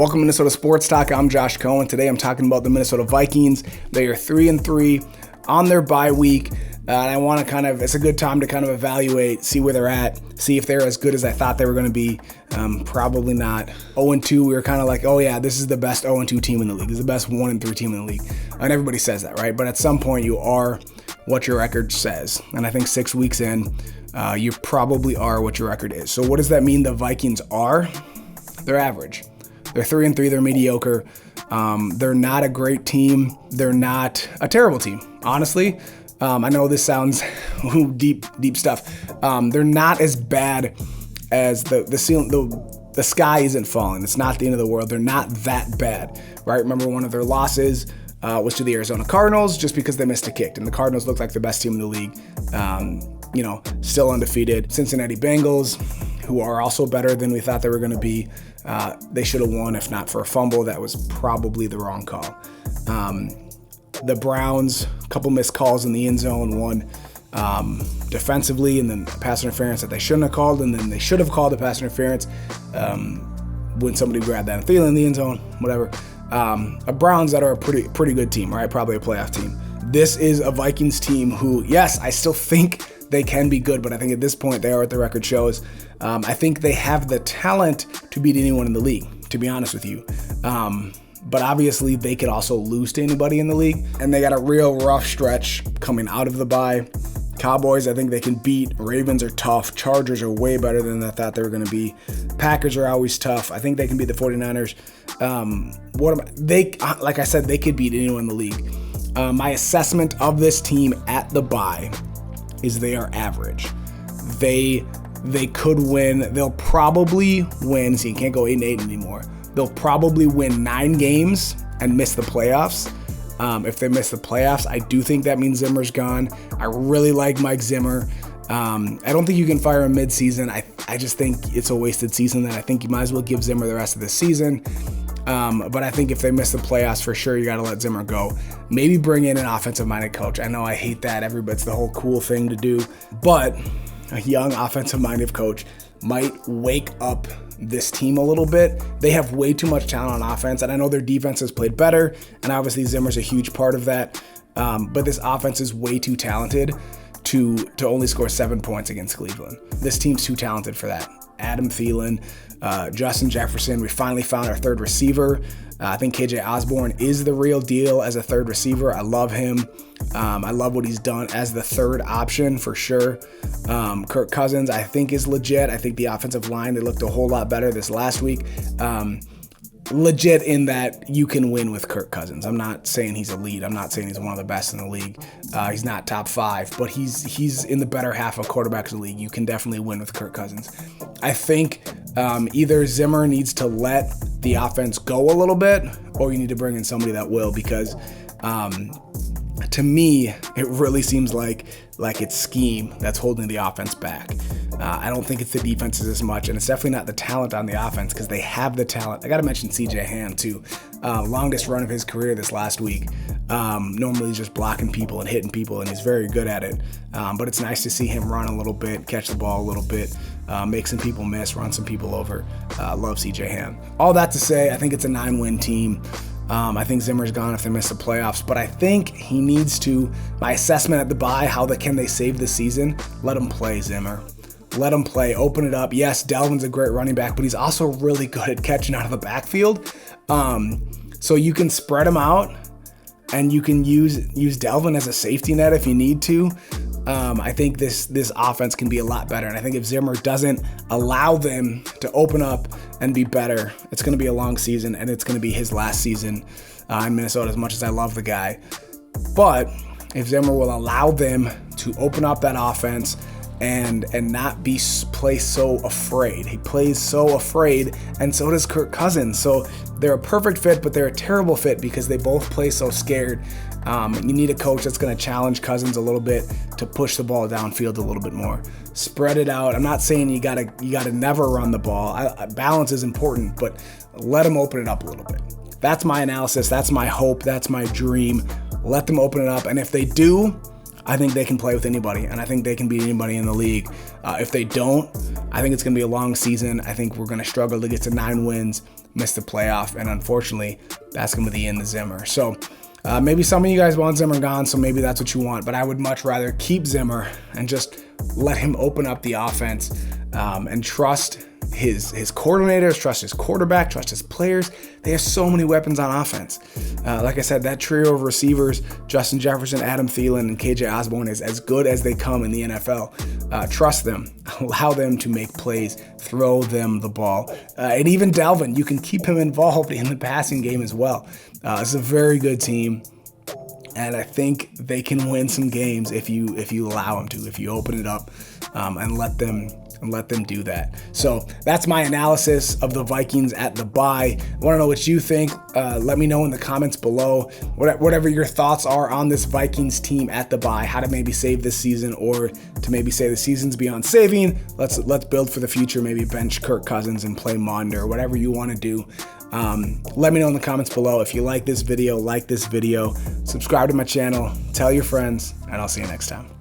Welcome to Minnesota Sports Talk. I'm Josh Coan. Today I'm talking about the Minnesota Vikings. They are 3-3 on their bye week. And I want to it's a good time to evaluate, see where they're at, see if they're as good as I thought they were going to be. Probably not. 0-2, we were kind of like, oh yeah, this is the best 0-2 team in the league. This is the best 1-3 team in the league. And everybody says that, right? But at some point you are what your record says. And I think 6 weeks in, you probably are what your record is. So what does that mean the Vikings are? They're average. They're 3-3, they're mediocre. They're not a great team. They're not a terrible team, honestly. I know this sounds deep stuff. They're not as bad as the sky isn't falling. It's not the end of the world. They're not that bad, right? Remember, one of their losses was to the Arizona Cardinals just because they missed a kick, and the Cardinals look like the best team in the league. Still undefeated. Cincinnati Bengals, who are also better than we thought they were going to be. They should have won if not for a fumble. That was probably the wrong call. The Browns, a couple missed calls in the end zone, one defensively, and then pass interference that they shouldn't have called, and then they should have called the pass interference when somebody grabbed that and Thielen in the end zone, whatever. A Browns that are a pretty good team, right? Probably a playoff team. This is a Vikings team who, yes, I still think they can be good, but I think at this point they are what the record shows. I think they have the talent to beat anyone in the league, to be honest with you. But obviously they could also lose to anybody in the league, and they got a real rough stretch coming out of the bye. Cowboys, I think they can beat. Ravens are tough. Chargers are way better than I thought they were going to be. Packers are always tough. I think they can beat the 49ers. Like I said, they could beat anyone in the league. My assessment of this team at the bye is they are average. They could win. They'll probably win. See, you can't go 8-8 anymore. They'll probably win 9 games and miss the playoffs. If they miss the playoffs, I do think that means Zimmer's gone. I really like Mike Zimmer. I don't think you can fire him mid-season. I just think it's a wasted season, and I think you might as well give Zimmer the rest of the season. But I think if they miss the playoffs, for sure, you got to let Zimmer go. Maybe bring in an offensive-minded coach. I know I hate that. It's the whole cool thing to do. But a young offensive-minded coach might wake up this team a little bit. They have way too much talent on offense, and I know their defense has played better, and obviously Zimmer's a huge part of that. But this offense is way too talented to only score 7 points against Cleveland. This team's too talented for that. Adam Thielen, Justin Jefferson. We finally found our third receiver. I think KJ Osborne is the real deal as a third receiver. I love him. I love what he's done as the third option for sure. Kirk Cousins, I think, is legit. I think the offensive line, they looked a whole lot better this last week. Legit in that you can win with Kirk Cousins. I'm not saying he's elite. I'm not saying he's one of the best in the league. He's not top 5, but he's in the better half of quarterbacks in the league. You can definitely win with Kirk Cousins. I think either Zimmer needs to let the offense go a little bit, or you need to bring in somebody that will, because to me, it really seems like it's scheme that's holding the offense back. I don't think it's the defenses as much, and it's definitely not the talent on the offense, because they have the talent. I got to mention CJ Ham too. Longest run of his career this last week. Normally he's just blocking people and hitting people, and he's very good at it. But it's nice to see him run a little bit, catch the ball a little bit, make some people miss, run some people over. Love CJ Ham. All that to say, I think it's a 9-win team. I think Zimmer's gone if they miss the playoffs, but I think he needs to, my assessment at the bye, can they save the season? Let him play, Zimmer. Let him play, open it up. Yes, Dalvin's a great running back, but he's also really good at catching out of the backfield. So you can spread him out, and you can use Dalvin as a safety net if you need to. I think this offense can be a lot better, and I think if Zimmer doesn't allow them to open up and be better, it's going to be a long season, and it's going to be his last season in Minnesota, as much as I love the guy. But if Zimmer will allow them to open up that offense and not play so afraid. He plays so afraid, and so does Kirk Cousins. So they're a perfect fit, but they're a terrible fit because they both play so scared. You need a coach that's going to challenge Cousins a little bit to push the ball downfield a little bit more. Spread it out. I'm not saying you gotta never run the ball. Balance is important, but let them open it up a little bit. That's my analysis. That's my hope. That's my dream. Let them open it up, and if they do, I think they can play with anybody, and I think they can beat anybody in the league. If they don't, I think it's going to be a long season. I think we're going to struggle to get to 9 wins, miss the playoff, and unfortunately, that's going to be the end of Zimmer. So maybe some of you guys want Zimmer gone, so maybe that's what you want, but I would much rather keep Zimmer and just let him open up the offense and trust his coordinators, trust his quarterback, trust his players. They have so many weapons on offense. Like I said, that trio of receivers, Justin Jefferson, Adam Thielen, and KJ Osborne, is as good as they come in the NFL. Trust them. Allow them to make plays. Throw them the ball. And even Dalvin, you can keep him involved in the passing game as well. It's a very good team. And I think they can win some games if you allow them to, if you open it up and let them do that. So that's my analysis of the Vikings at the bye. I want to know what you think. Let me know in the comments below whatever your thoughts are on this Vikings team at the bye, how to maybe save this season, or to maybe say the season's beyond saving. Let's build for the future, maybe bench Kirk Cousins and play Monder, whatever you want to do. Let me know in the comments below. If you like this video, subscribe to my channel, tell your friends, and I'll see you next time.